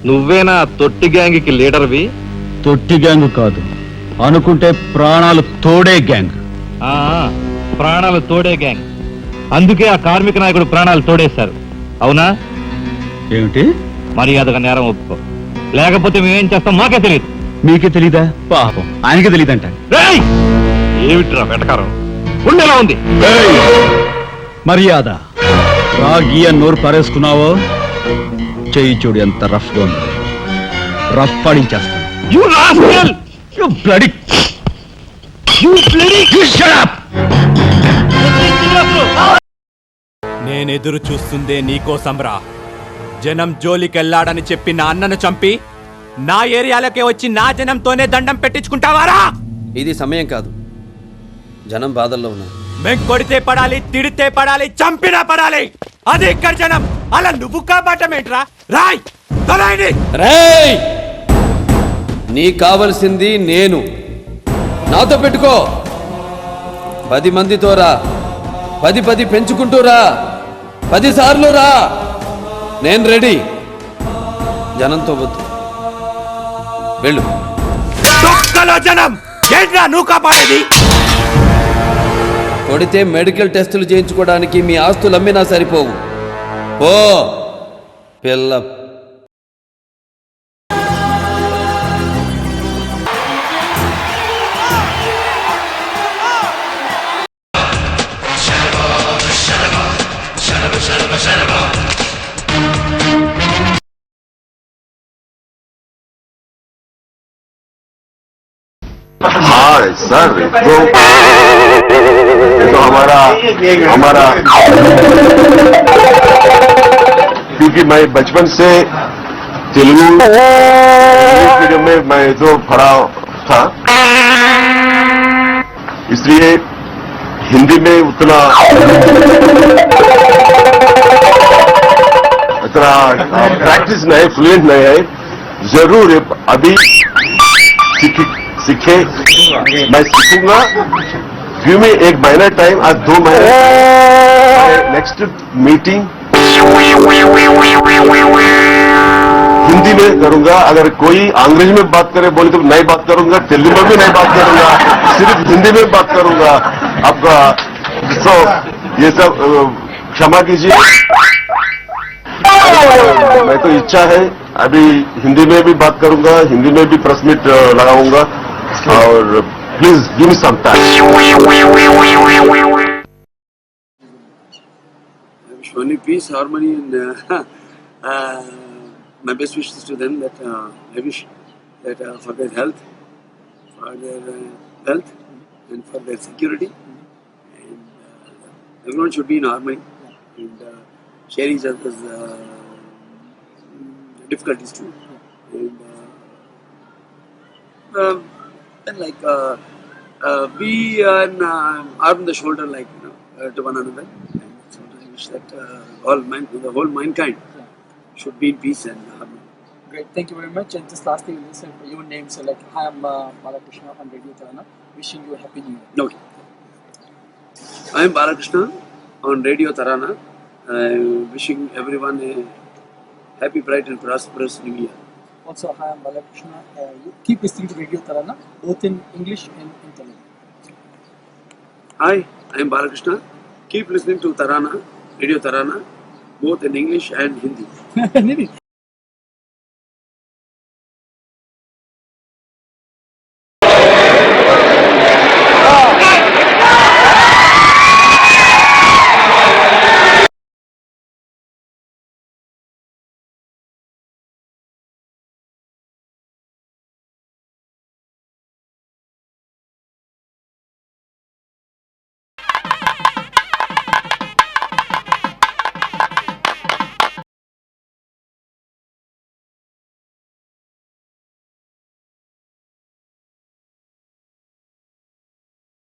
నువ్వేనా తొట్టి గ్యాంగ్కి లీడర్వి? తొట్టి గ్యాంగ్ కాదు, అనుకుంటే ప్రాణాలు తోడే గ్యాంగ్. ప్రాణాలు తోడే గ్యాంగ్. అందుకే ఆ కార్మిక నాయకుడు ప్రాణాలు తోడేశారు. అవునా? ఏమిటి? మర్యాదగా నేరం ఒప్పుకో, లేకపోతే మేమేం చేస్తాం మాకే తెలియదు. మీకే తెలీదా? పాపం ఆయనకే తెలియదంట. ఏమిట్రా వెటకారం? ఉండేలా ఉంది. మర్యాద రాగి నోరు పారేసుకున్నావో చెయ్యి చూడు ఎంత రఫ్ గా ఉంది. రఫ్ పాడించేస్తాను. నేనెదురు చూస్తుందే నీకోసంరా. జనం జోలికెళ్ళాడని చెప్పి నా అన్నను చంపి నా ఏరియాలోకి వచ్చి నా జనంతోనే దండం పెట్టించుకుంటావారా? ఇది సమయం కాదు, జనం బాధల్లో ఉన్నారు. మేం కొడితే పడాలి, తిడితే పడాలి, చంపినా పడాలి. అది ఇక్కడ జనం. అలా నువ్వు కాపాడమేంట్రా? రాయ్ తొలైంది. రేయ్, నీ కావలసింది నేను. నాతో పెట్టుకో. 10 మందితో రా, 10 పెంచుకుంటూ రా, 10 సార్లు రా. నేను రెడీ. జనంతో వద్దు, వెళ్ళు. జనం ఏంట్రా నువ్వు కాపాడేది? కొడితే మెడికల్ టెస్టులు చేయించుకోవడానికి మీ ఆస్తులు అమ్మినా సరిపోవు. ఓ పిల్ల. हाँ सर, तो हमारा क्योंकि मैं बचपन से तेलुगु मीडियम में मैं तो पढ़ा था, इसलिए हिंदी में उतना प्रैक्टिस नहीं, फ्लुएंट नहीं है. जरूर अभी सीखे, मैं सीखूंगा. गिव मी 1 महीना टाइम, आज 2 महीने. नेक्स्ट मीटिंग हिंदी में करूंगा. अगर कोई अंग्रेजी में बात करे बोले तो नहीं बात करूंगा, तेलुगु में भी नहीं बात करूंगा, सिर्फ हिंदी में बात करूंगा. आपका सो ये सब क्षमा कीजिए. मैं तो इच्छा है अभी हिंदी में भी बात करूंगा, हिंदी में भी प्रेस मीट लगाऊंगा. और please give me some time. Only peace, harmony, and my best wishes to them. That I wish that for their health, and for their security, and everyone should be in harmony and share each other's difficulties too. And like be an arm in the shoulder, like to one another. And so I wish that the whole mankind should be in peace and harmony. Great, thank you very much. And just last thing, listen for your name. So like, hi, I'm Balakrishna on Radio Tarana. Wishing you a happy new year. Okay. I am Balakrishna on Radio Tarana. Wishing everyone a happy, bright, and prosperous new year. Also, hi, I'm Balakrishna. You keep listening to Radio Tarana, both in English and in Telugu. Hi, I am Balakrishna. Keep listening to Tarana, Radio Tarana, both in English and Hindi.